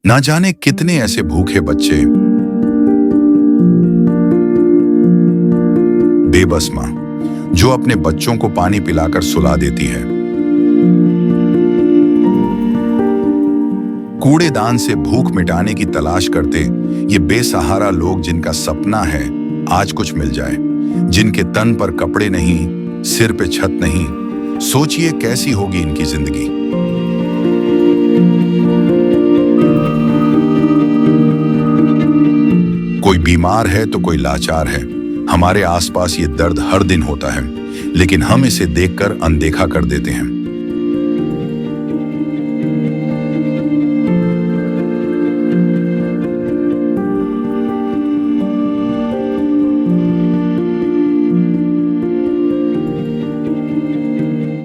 ना जाने कितने ऐसे भूखे बच्चे, बेबस मां जो अपने बच्चों को पानी पिलाकर सुला देती है। कूड़ेदान से भूख मिटाने की तलाश करते ये बेसहारा लोग जिनका सपना है आज कुछ मिल जाए, जिनके तन पर कपड़े नहीं, सिर पे छत नहीं, सोचिए कैसी होगी इनकी जिंदगी। कोई बीमार है तो कोई लाचार है। हमारे आसपास ये दर्द हर दिन होता है, लेकिन हम इसे देखकर अनदेखा कर देते हैं।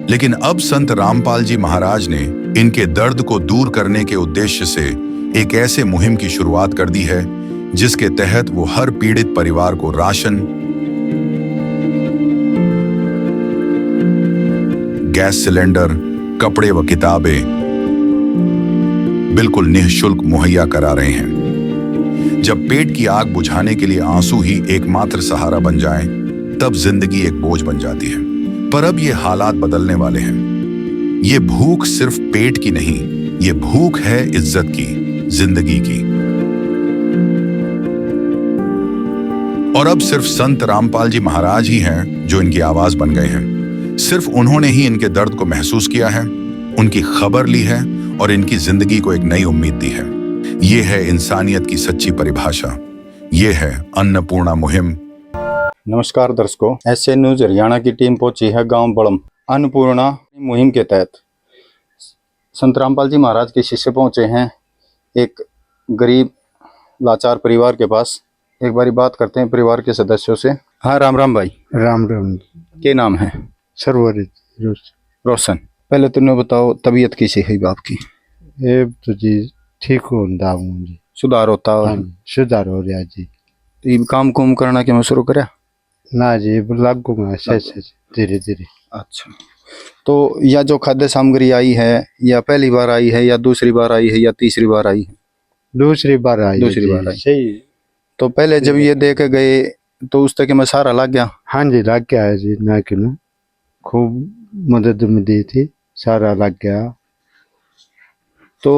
लेकिन अब संत रामपाल जी महाराज ने इनके दर्द को दूर करने के उद्देश्य से एक ऐसे मुहिम की शुरुआत कर दी है जिसके तहत वो हर पीड़ित परिवार को राशन, गैस सिलेंडर, कपड़े व किताबें बिल्कुल निःशुल्क मुहैया करा रहे हैं। जब पेट की आग बुझाने के लिए आंसू ही एकमात्र सहारा बन जाएं, तब जिंदगी एक बोझ बन जाती है। पर अब ये हालात बदलने वाले हैं। ये भूख सिर्फ पेट की नहीं, ये भूख है इज्जत की, जिंदगी की। और अब सिर्फ संत रामपाल जी महाराज ही हैं जो इनकी आवाज बन गए हैं। सिर्फ उन्होंने ही इनके दर्द को महसूस किया है, उनकी खबर ली है और इनकी जिंदगी को एक नई उम्मीद दी है। ये है इंसानियत की सच्ची परिभाषा। ये है अन्नपूर्णा मुहिम। नमस्कार दर्शकों, एसए न्यूज हरियाणा की टीम पहुंची है गांव बड़म। अन्नपूर्णा मुहिम के तहत संत रामपाल जी महाराज के शिष्य पहुंचे हैं एक गरीब लाचार परिवार के पास। एक बारी बात करते हैं परिवार के सदस्यों से। हाँ, राम राम भाई। राम राम। क्या नाम है? सरवर रोशन। पहले तुमने बताओ तबीयत कैसी है आपकी? ये तो जी ठीक होता हूँ जी, सुधार होता है? सुधार हो रहा जी। तो ये काम कुम करना के मैं शुरू करा ना जी, लागूंगा धीरे धीरे। अच्छा, तो या जो खाद्य सामग्री आई है या पहली बार आई है या दूसरी बार आई है या तीसरी बार आई है? दूसरी बार आई। दूसरी बार आई। सही। तो पहले जब ये दे के गए तो उस तक में सारा लग गया? हाँ जी, लग गया है जी। ना कि ना खूब मदद में दी थी, सारा लग गया। तो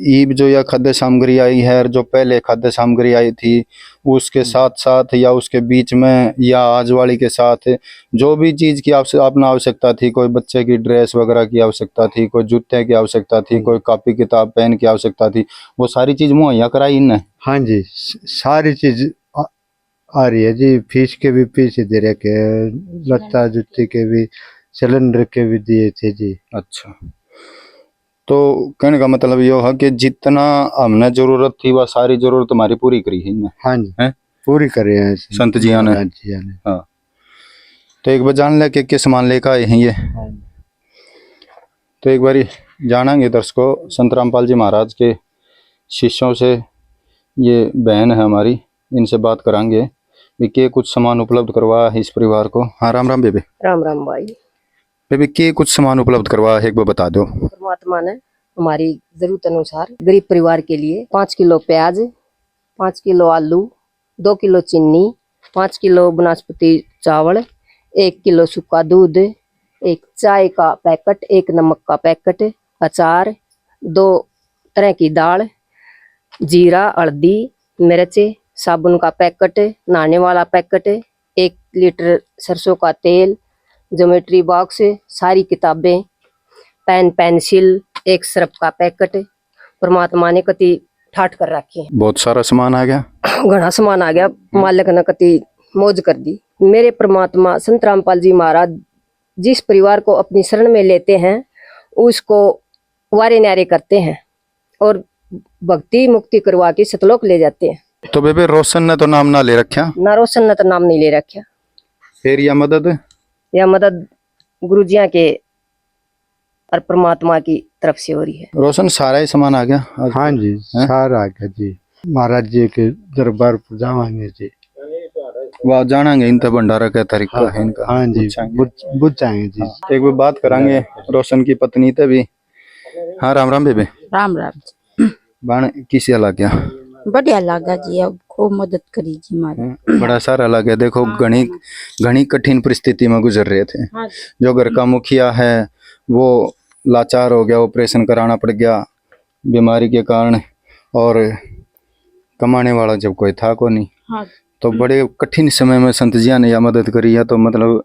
ये जो यह खाद्य सामग्री आई है और जो पहले खाद्य सामग्री आई थी उसके साथ साथ या उसके बीच में या आज वाली के साथ जो भी चीज की आपने आवश्यकता थी, कोई बच्चे की ड्रेस वगैरह की आवश्यकता थी, कोई जूते की आवश्यकता थी, कोई कॉपी किताब पेन की आवश्यकता थी, वो सारी चीज मुहैया कराई इनने? हाँ जी, सारी चीज आ रही है जी। फीस के भी पैसे दे रखे, लत्ता जूते के भी, सिलेंडर के भी दिए थे जी। अच्छा, तो कहने का मतलब ये है कि जितना हमने जरूरत थी वह सारी जरूरत तुम्हारी पूरी करी है इनने? हाँ जी, पूरी करे हैं संत जी ने। हाँ, तो एक बार जान ले के सामान लेकर आए हैं ये। तो एक बार जानेंगे दर्शकों संत रामपाल जी महाराज के शिष्यों से। ये बहन है हमारी, इनसे बात करांगे भी के कुछ सामान उपलब्ध करवा है इस परिवार को। हाँ, राम राम बेबे। राम राम भाई। बेबे के कुछ सामान उपलब्ध करवा है एक बार बता दो। परमात्मा ने हमारी जरूरत अनुसार गरीब परिवार के लिए 5 किलो प्याज, 5 किलो आलू, 2 किलो चीनी, 5 किलो वनस्पति चावल, 1 किलो सूखा दूध, एक चाय का पैकेट, 1 नमक का पैकेट, अचार, 2 तरह की दाल, जीरा, हल्दी, मिर्च, साबुन का पैकेट, नहाने वाला पैकेट, 1 लीटर सरसों का तेल, ज्योमेट्री बॉक्स, सारी किताबें, पेन पेंसिल, 1 सरफ का पैकेट। परमात्मा ने कति ठाट कर रखी है। बहुत सारा सामान आ गया। घना सामान आ गया, मालिक ने कति मौज कर दी। मेरे परमात्मा संत रामपाल जी महाराज जिस परिवार को अपनी शरण में लेते हैं उसको वारे न्यारे करते हैं और भक्ति मुक्ति करवा के सतलोक ले जाते हैं। तो बेबे रोशन ने तो नाम ना ले रखा? ना, रोशन ने तो नाम नहीं ले रखा। फिर यह मदद गुरुजिया के और परमात्मा की तरफ से हो रही है। रोशन सारा ही सामान आ गया? हाँ जी, सारा आ गया जी। महाराज जी के दरबार पर जावांगे जी। वहाँ जानेंगे इन भंडारा का तरीका है इनका। हाँ जी, बुझ जाएंगे जी। एक बार बात करांगे रोशन की पत्नी से भी। हाँ, राम राम बेबे। राम राम। बाण किसी अलग गया बढ़िया लगा जी। अब खूब मदद करी जी हमारी। बड़ा सारा अलग है। देखो घनी घनी कठिन परिस्थिति में गुजर रहे थे। हाँ जो घर का मुखिया है वो लाचार हो गया, ऑपरेशन कराना पड़ गया बीमारी के कारण, और कमाने वाला जब कोई था को नहीं, हाँ तो बड़े कठिन समय में संत जिया ने यह मदद करी है, तो मतलब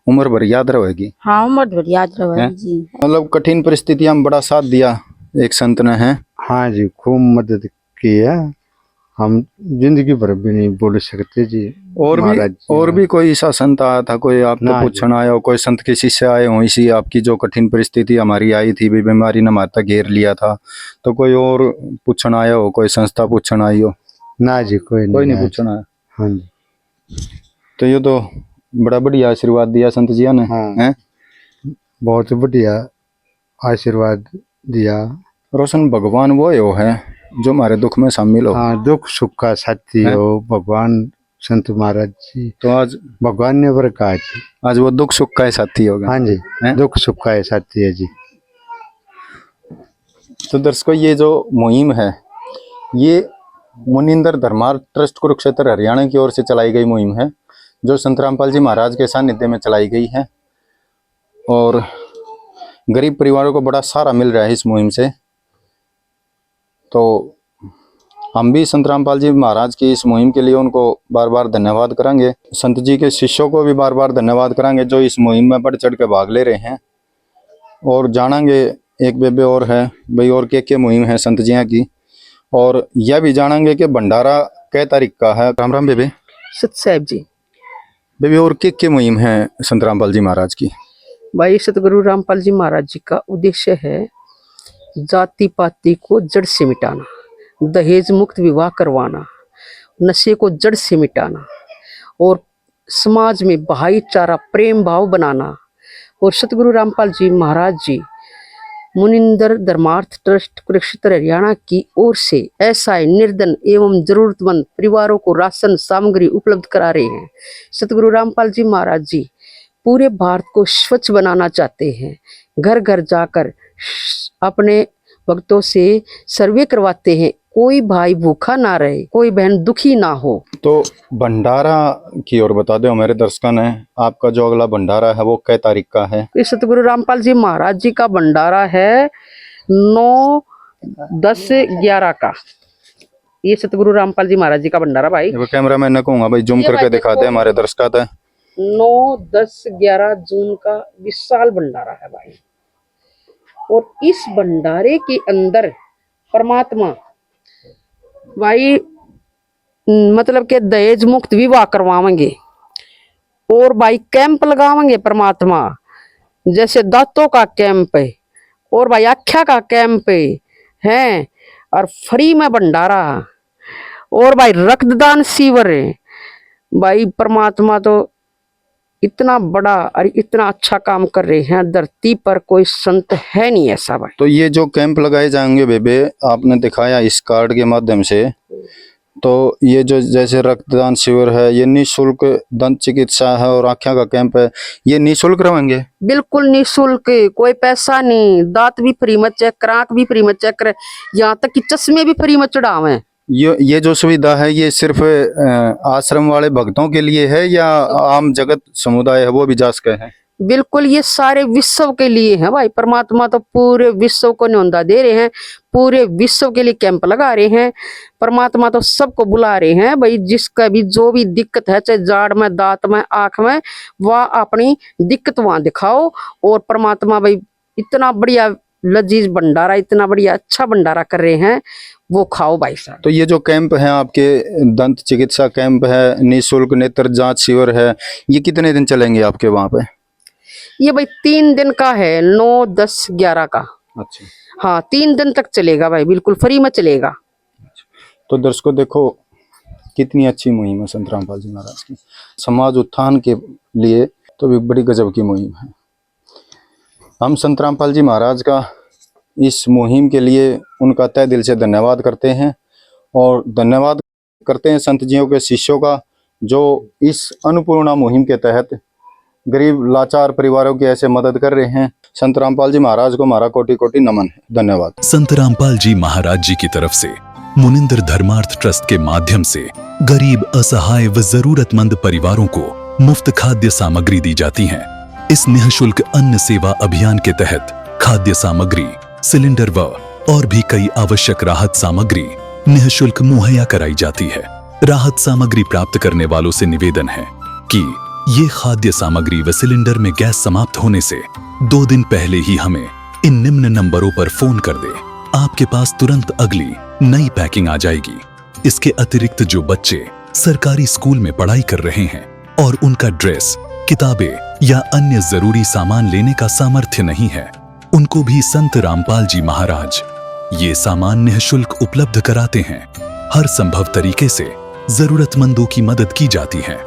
उम्र भर याद रहेगी। हाँ उम्र भर याद रहा हैं? जी। मतलब कठिन परिस्थितियां में बड़ा साथ दिया एक संत ने, है। हाँ जी, खूब मदद की है। हम जिंदगी भर भी नहीं बोल सकते जी। महाराज जी, और भी कोई ऐसा संत आया था, कोई आपको ना जी। पूछना आया हो, कोई संत के शिष्य आए हो इसी आपकी जो कठिन परिस्थिति हमारी आई थी, भी बीमारी ने हमारा घेर लिया था, तो कोई और पूछना आया हो, कोई संस्था पूछना आई हो? ना जी, कोई नहीं आया। पूछना आया। हाँ जी। तो ये तो बड़ा बढ़िया आशीर्वाद दिया संत जिया ने। हाँ। हैं? बहुत बढ़िया आशीर्वाद दिया। रोशन भगवान वो है जो हमारे दुख में शामिल हो। हाँ, दुख सुख का साथी हैं? हो भगवान संत महाराज जी। तो आज भगवान ने बरका जी। आज वो दुख सुख का ही साथी होगा। हाँ जी, हैं? दुख सुख का साथी है जी। तो दर्शकों, ये जो मुहिम है ये मुनिंदर धर्मार्थ ट्रस्ट कुरुक्षेत्र हरियाणा की ओर से चलाई गई मुहिम है, जो संत रामपाल जी महाराज के सानिध्य में चलाई गई है, और गरीब परिवारों को बड़ा सहारा मिल रहा है इस मुहिम से। तो हम भी संत रामपाल जी महाराज की इस मुहिम के लिए उनको बार बार धन्यवाद करेंगे। संत जी के शिष्यों को भी बार बार धन्यवाद करेंगे जो इस मुहिम में बढ़ चढ़ के भाग ले रहे हैं। और जानेंगे एक बेबे और है भाई, और क्या मुहिम है संत जिया की, और यह भी जानेंगे कि भंडारा कै तारीख का है। राम राम बेबे। सत साहब जी। बेबे, और क्या मुहिम है संत रामपाल जी महाराज की? भाई सतगुरु रामपाल जी महाराज जी का उद्देश्य है जाति पाति को जड़ से मिटाना, दहेज मुक्त विवाह करवाना, नशे को जड़ से मिटाना, और समाज में भाईचारा प्रेम भाव बनाना। और सतगुरु रामपाल जी महाराज जी मुनिंदर धर्मार्थ ट्रस्ट कुरुक्षेत्र हरियाणा की ओर से असहाय निर्धन एवं जरूरतमंद परिवारों को राशन सामग्री उपलब्ध करा रहे हैं। सतगुरु रामपाल जी महाराज जी पूरे भारत को स्वच्छ बनाना चाहते हैं। घर घर जाकर अपने भक्तों से सर्वे करवाते हैं, कोई भाई भूखा ना रहे, कोई बहन दुखी ना हो। तो भंडारा की ओर बता दो मेरे दर्शकों ने, आपका जो अगला भंडारा है वो कै तारीख का है? इस सतगुरु रामपाल जी महाराज जी का भंडारा है 9, 10, 11 का। ये सतगुरु रामपाल जी महाराज जी का भंडारा भाई। कैमरा मैन ने कहूंगा भाई जूम करके दिखा दे हमारे दर्शकों को। 9, 10, 11 जून का विशाल भंडारा है भाई। और इस भंडारे के अंदर परमात्मा भाई मतलब के दहेज मुक्त विवाह करवाएंगे, और भाई कैंप लगावेंगे परमात्मा, जैसे दांतों का कैंप है और भाई आख्या का कैंप है, और फ्री में भंडारा, और भाई रक्तदान शिविर है। भाई परमात्मा तो इतना बड़ा और इतना अच्छा काम कर रहे हैं, धरती पर कोई संत है नहीं ऐसा भाई। तो ये जो कैंप लगाए जाएंगे बेबे, आपने दिखाया इस कार्ड के माध्यम से, तो ये जो जैसे रक्तदान शिविर है, ये निःशुल्क दंत चिकित्सा है और आँखों का कैंप है, ये निःशुल्क रहेंगे? बिल्कुल निःशुल्क, कोई पैसा नहीं। दांत भी फ्री में चेक कर, आँख भी फ्री में चेक कर, यहाँ तक कि चश्मे भी फ्री में चढ़ावे। ये जो सुविधा है ये सिर्फ आश्रम वाले भक्तों के लिए है या आम जगत समुदाय है वो भी जा सके हैं? बिल्कुल ये सारे विश्व के लिए है भाई। परमात्मा तो पूरे विश्व को न्योंदा दे रहे हैं, पूरे विश्व के लिए कैंप लगा रहे हैं। परमात्मा तो सबको बुला रहे हैं भाई, जिसका भी जो भी दिक्कत है, चाहे जाड़ में, दांत में, आंख में, वह अपनी दिक्कत वहां दिखाओ। और परमात्मा भाई इतना बढ़िया लजीज भंडारा, इतना बढ़िया अच्छा भंडारा कर रहे हैं, वो खाओ भाई साहब। तो ये जो कैंप है आपके, दंत चिकित्सा कैंप है, निःशुल्क नेत्र जांच शिविर है, ये कितने दिन चलेंगे आपके वहां पे? ये भाई 3 दिन का है, 9, 10, 11 का। अच्छा, हाँ 3 दिन तक चलेगा भाई, बिल्कुल फ्री में चलेगा। तो दर्शकों देखो कितनी अच्छी मुहिम है संत रामपाल जी महाराज की, समाज उत्थान के लिए तो भी बड़ी गजब की मुहिम है। हम संत रामपाल जी महाराज का इस मुहिम के लिए उनका तहे दिल से धन्यवाद करते हैं, और धन्यवाद करते हैं संत जियों के शिष्यों का, जो इस अन्नपूर्णा मुहिम के तहत गरीब लाचार परिवारों की ऐसे मदद कर रहे हैं। संत रामपाल जी महाराज को हमारा कोटि कोटि नमन है। धन्यवाद। संत रामपाल जी महाराज जी की तरफ से मुनिंद्र धर्मार्थ ट्रस्ट के माध्यम से गरीब, असहाय व जरूरतमंद परिवारों को मुफ्त खाद्य सामग्री दी जाती है। इस निःशुल्क अन्न सेवा अभियान के तहत खाद्य सामग्री, सिलेंडर व और भी कई आवश्यक राहत सामग्री निःशुल्क मुहैया कराई जाती है। राहत सामग्री प्राप्त करने वालों से निवेदन है कि ये खाद्य सामग्री व सिलेंडर में गैस समाप्त होने से 2 दिन पहले ही हमें इन निम्न नंबरों पर फोन कर दे। आपके पास तुरंत अगली नई पैकिंग आ जाएगी। इसके अतिरिक्त जो बच्चे सरकारी स्कूल में पढ़ाई कर रहे हैं और उनका ड्रेस, किताबें या अन्य जरूरी सामान लेने का सामर्थ्य नहीं है, उनको भी संत रामपाल जी महाराज ये सामान निःशुल्क उपलब्ध कराते हैं। हर संभव तरीके से जरूरतमंदों की मदद की जाती है।